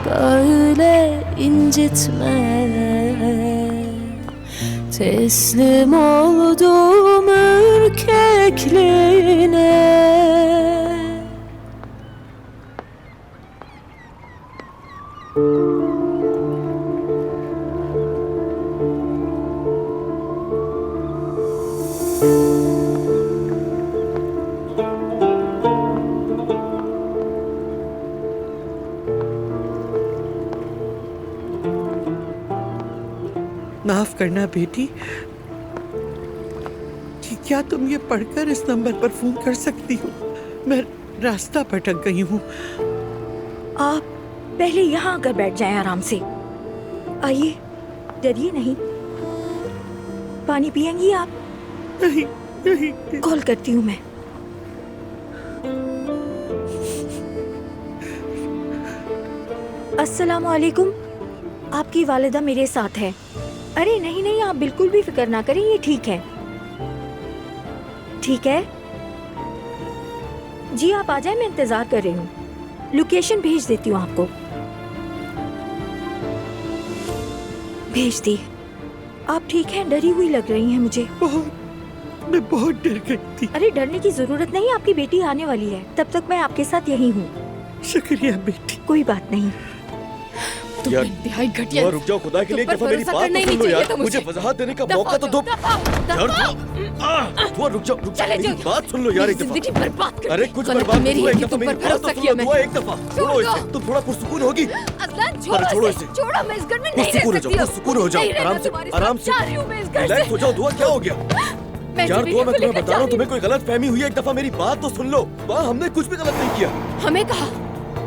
böyle incitme. Teslim oldum ürkekliğine. माफ करना बेटी, क्या तुम ये पढ़कर इस नंबर पर फोन कर सकती हो? मैं रास्ता भटक गई हूँ। आप पहले यहाँ आकर बैठ जाएं आराम से। आइए, डरिए नहीं। पानी पिएंगी आप? नहीं नहीं। कॉल करती हूँ मैं। अस्सलामुअलैकुम। आपकी वालिदा मेरे साथ है। अरे नहीं नहीं, आप बिल्कुल भी फिक्र ना करें, ये ठीक है। ठीक है जी, आप आ जाएं, मैं इंतजार कर रही हूँ। लोकेशन भेज देती हूँ आपको। भेज दी। आप ठीक हैं? डरी हुई लग रही हैं मुझे। मैं बहुत डर गई थी। अरे डरने की जरूरत नहीं, आपकी बेटी आने वाली है, तब तक मैं आपके साथ यही हूँ। शुक्रिया बेटी। कोई बात नहीं। यार इंतहाई घटिया। रुक जाओ, खुदा के लिए एक दफा मेरी बात तो सुन लो यार। मुझे वजाहत देने का मौका तो दो यार। दुआ रुक जाओ, मेरी बात सुन लो यार एक दफा। अरे कुछ बर्बाद नहीं हुआ, एक दफा मेरी बात तो सुन लो। दुआ एक दफा छोड़ो इसे, तुम थोड़ा पुरसुकून होगी। अरे छोड़ो इसे, छोड़ो, मैं इस घर में नहीं रह सकती। पुरसुकून हो जाओ, आराम से रिलैक्स हो जाओ। दुआ क्या हो गया यार? दुआ मैं तुम्हें बता रहा हूँ, तुम्हें कोई गलत फहमी हुई है। एक दफा मेरी बात तो सुन लो। वाह, हमने कुछ भी गलत नहीं किया। हमें कहा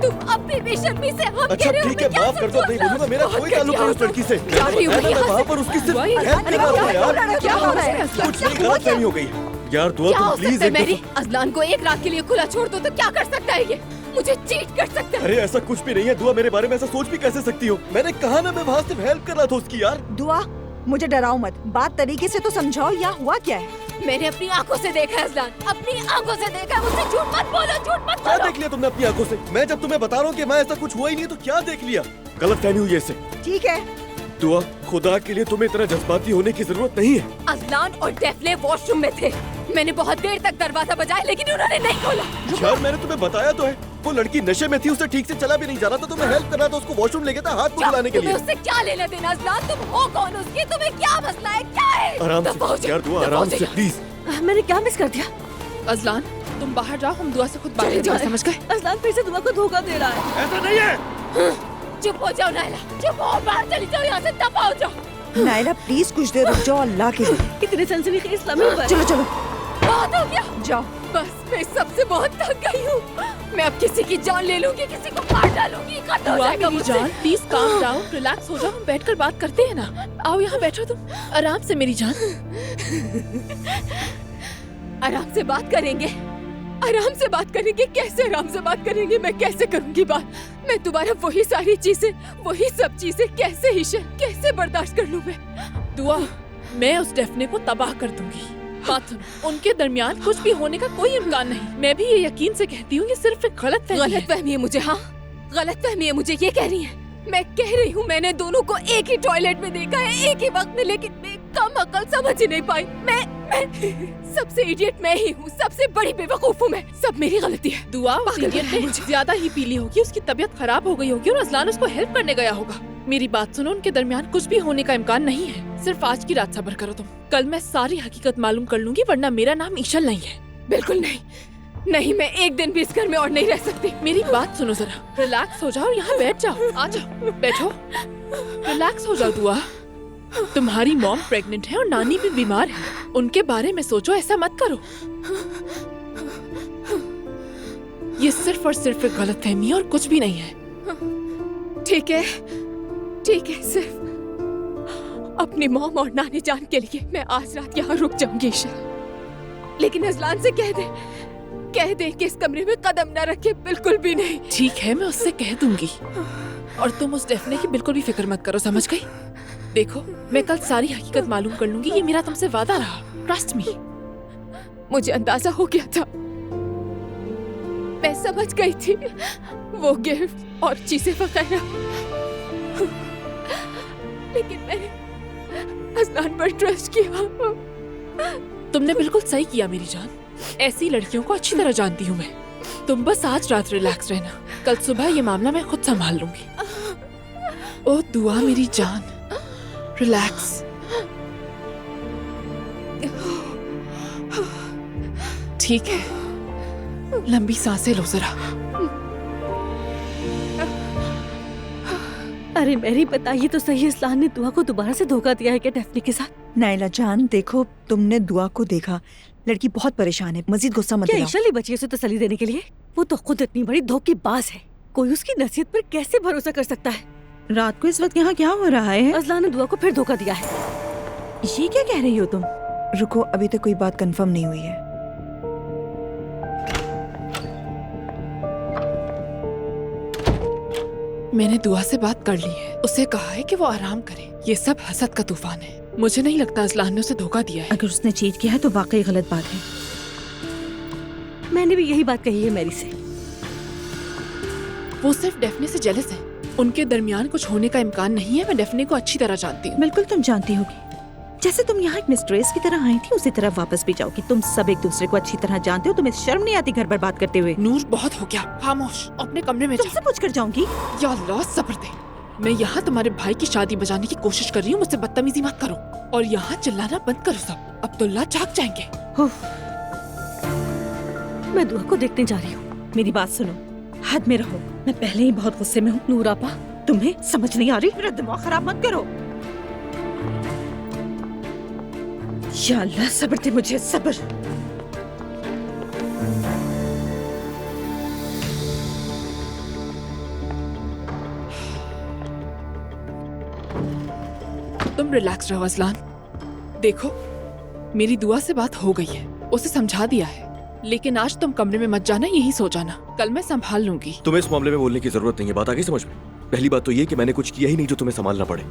तुम अपनी बेशर्मी से हम अच्छा ठीक है, माफ कर दो, नहीं बोलूंगा। मेरा कोई ताल्लुक नहीं उस लड़की से। मैं वहाँ पर उसकी सिर्फ हेल्प कर रहा था यार। क्या हो रहा है? कुछ नहीं, गलतफहमी हो गई यार। दुआ तुम प्लीज एक दफा। अज़लान को एक रात के लिए खुला छोड़ दो तो क्या कर सकता है ये? मुझे चीट कर सकता है। अरे ऐसा कुछ भी नहीं है दुआ, मेरे बारे में ऐसा सोच भी कैसे सकती हो? मैंने कहा ना, मैं वहाँ सिर्फ हेल्प कर रहा था उसकी यार। दुआ, मुझे डराओ मत, बात तरीके से तो समझाओ, यहाँ हुआ क्या है? मैंने अपनी आंखों से देखा है अज़लान, अपनी आंखों से देखा है। मुझसे झूठ मत बोलो, झूठ मत क्या बोलो। देख लिया तुमने अपनी आंखों से? मैं जब तुम्हें बता रहा हूँ कि मैं ऐसा कुछ हुआ ही नहीं, तो क्या देख लिया? गलतफहमी हुई है इससे। ठीक है, दुआ खुदा के लिए तुम्हें इतना जज्बाती होने की जरूरत नहीं है। अज़लान और डेफले वॉशरूम में थे। मैंने बहुत देर तक दरवाजा बजाया लेकिन उन्होंने नहीं खोला। यार मैंने तुम्हें बताया तो है, वो लड़की नशे में थी, उसे ठीक से चला भी नहीं जा रहा था, तो मैं हेल्प कर रहा था उसको वॉशरूम ले गया था हाथ को धुलाने के लिए। तुम्हें उससे क्या लेना देना अज़लान? तुम हो कौन उसकी? तुम्हें क्या मसला है? क्या है? आराम से यार दुआ, आराम से प्लीज। मैंने क्या मिस कर दिया? अज़लान तुम बाहर जाओ, हम दुआ से खुद बात करेंगे, समझ गए? अज़लान फिर से दुआ को धोखा दे रहा है। ऐसा नहीं है। चुप हो जाओ नायला, चुप हो, बाहर चली जाओ यहाँ से, दफा हो जाओ। नायला प्लीज कुछ देर रुक जाओ, अल्लाह के लिए। इतने सनसनीखेज लम्हे पर। चलो चलो बहुत हो गया, जाओ। बस मैं सबसे बहुत थक गई हूँ। मैं अब किसी की जान ले लूंगी, किसी को मार डालूंगी, खत्म हो दुआ जाएगा मेरी मुझसे। जान, प्लीज काम डाउन, रिलैक्स हो जाओ, हम बैठकर बात करते हैं ना। आओ यहाँ बैठो तुम, आराम से मेरी जान। आराम से बात करेंगे, आराम से बात करेंगे। कैसे आराम से बात करेंगे? मैं कैसे करूंगी बात? मैं दोबारा वही सारी चीजें, वही सब चीजें कैसे ईशा, कैसे बर्दाश्त कर लूं मैं? दुआ मैं उस डेफने को तबाह कर दूंगी। बात सुनो, उनके दरमियान कुछ भी होने का कोई इम्कान नहीं। मैं भी ये यकीन से कहती हूँ, ये सिर्फ एक गलतफहमी है मुझे। हाँ गलतफहमी है मुझे, ये कह रही है। मैं कह रही हूँ मैंने दोनों को एक ही टॉयलेट में देखा है, एक ही वक्त में, लेकिन मैं कम अकल समझ ही नहीं पाई। मैं सबसे इडियट मैं ही हूँ, सबसे बड़ी बेवकूफ हूँ मैं। सब मेरी गलती है। दुआ उस इडियट ने ज्यादा ही पी ली होगी, उसकी तबीयत खराब हो गई होगी और अज़लान उसको हेल्प करने गया होगा। मेरी बात सुनो, उनके दरमियान कुछ भी होने का इम्कान नहीं है। सिर्फ आज की रात सब्र करो तुम, कल मैं सारी हकीकत मालूम कर लूंगी, वरना मेरा नाम ईशल नहीं है। बिल्कुल नहीं, नहीं, मैं एक दिन भी इस घर में और नहीं रह सकती। मेरी बात सुनो जरा, रिलैक्स हो जाओ और यहाँ बैठ जाओ। आ जाओ, बैठो, रिलैक्स हो जाओ। दुआ तुम्हारी मॉम प्रेग्नेंट है और नानी भी बीमार है, उनके बारे में सोचो, ऐसा मत करो। ये सिर्फ और सिर्फ एक गलतफहमी है और कुछ भी नहीं है। ठीक है, ठीक है, सिर्फ अपनी मॉम और नानी जान के लिए मैं आज रात यहाँ रुक जाऊंगी ईशा। लेकिन अज़लान से कह दे कि इस कमरे में कदम न रखे, बिल्कुल भी नहीं। ठीक है, मैं उससे कह दूंगी। और तुम उस डेफने की बिल्कुल भी फिक्र मत करो, समझ गई? देखो मैं कल सारी हकीकत मालूम कर लूंगी, ये मेरा तुमसे वादा रहा। Trust me. मुझे अंदाजा हो गया था, मैं समझ गई थी। वो गिफ्ट और चीजें वगैरह, लेकिन मैंने अजलान पर ट्रस्ट किया। तुमने बिल्कुल सही किया मेरी जान। ऐसी लड़कियों को अच्छी तरह जानती हूँ मैं। तुम बस आज रात रिलैक्स रहना, कल सुबह ये मामला मैं खुद संभाल लूंगी। ओ दुआ मेरी जान, रिलैक्स। ठीक है, लंबी सांसें लो जरा। अरे मेरी बताइए तो सही, अजलान ने दुआ को दोबारा से धोखा दिया है क्या डेफ्नी के साथ? नाइला जान देखो, तुमने दुआ को देखा, लड़की बहुत परेशान है, मजीद गुस्सा मत क्या दिलाओ। ईशा बची उसे तसल्ली देने के लिए? वो तो खुद इतनी बड़ी धोखेबाज है, कोई उसकी नसीहत पर कैसे भरोसा कर सकता है? रात को इस वक्त यहाँ क्या हो रहा है? अजलान ने दुआ को फिर धोखा दिया है। ये क्या कह रही हो तुम? रुको, अभी तक कोई बात कंफर्म नहीं हुई है। मैंने दुआ से बात कर ली है, उसे कहा है कि वो आराम करे। ये सब हसद का तूफान है। मुझे नहीं लगता अजलान ने उसे धोखा दिया है। अगर उसने चीट किया है तो वाकई गलत बात है। मैंने भी यही बात कही है मैरी से। वो सिर्फ डेफने से जेलस है। उनके दरमियान कुछ होने का इम्कान नहीं है। मैं डेफने को अच्छी तरह जानती हूँ। बिल्कुल तुम जानती होगी, जैसे तुम यहाँ एक मिस्ट्रेस की तरह आई थी, उसी तरह वापस भी जाओगी। तुम सब एक दूसरे को अच्छी तरह जानते हो, तुम्हें शर्म नहीं आती घर पर बात करते हुए? नूर बहुत हो गया, खामोश, अपने कमरे में जा। तुमसे पूछ कर जाऊंगी। या अल्लाह सब्र दे। मैं यहाँ तुम्हारे भाई की शादी बजाने की कोशिश कर रही हूँ, मुझसे बदतमीजी मत करो। और यहाँ चिल्लाना बंद करो सब, अब्दुल्ला जाग जाएंगे। मैं दुआ को देखने जा रही हूँ। मेरी बात सुनो, हद में रहो। मैं पहले ही बहुत गुस्से में हूँ। नूर आपा, तुम्हें समझ नहीं आ रही? मेरा दिमाग खराब मत करो। या अल्लाह सब्र दे मुझे, सब्र। तुम रिलैक्स रहो अजलान। देखो, मेरी दुआ से बात हो गई है, उसे समझा दिया है। लेकिन आज तुम कमरे में मत जाना, यहीं सो जाना। कल मैं संभाल लूंगी। तुम्हें इस मामले में बोलने की जरूरत नहीं है, बात आ गई समझ में? पहली बात तो ये कि मैंने कुछ किया ही नहीं जो तुम्हें संभालना पड़े।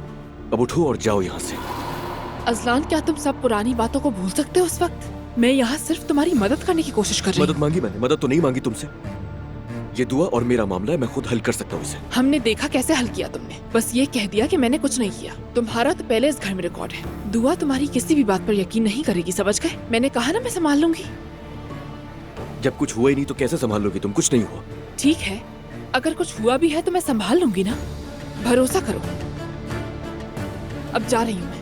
अब उठो और जाओ यहाँ से। अजलान, क्या तुम सब पुरानी बातों को भूल सकते हो इस वक्त? मैं यहाँ सिर्फ तुम्हारी मदद करने की कोशिश कर रही हूँ। मदद मांगी मैंने? मदद तो नहीं मांगी तुमसे। ये दुआ और मेरा मामला है, मैं खुद हल कर सकता हूँ इसे। हमने देखा कैसे हल किया तुमने। बस ये कह दिया कि मैंने कुछ नहीं किया। तुम्हारा तो पहले इस घर में रिकॉर्ड है। दुआ तुम्हारी किसी भी बात पर यकीन नहीं करेगी, समझ गए? मैंने कहा ना मैं संभाल लूंगी। जब कुछ हुआ ही नहीं तो कैसे संभाल लोगी तुम? कुछ नहीं हुआ। ठीक है, अगर कुछ हुआ भी है तो मैं संभाल लूंगी ना, भरोसा करो। अब जा रही हूँ मैं।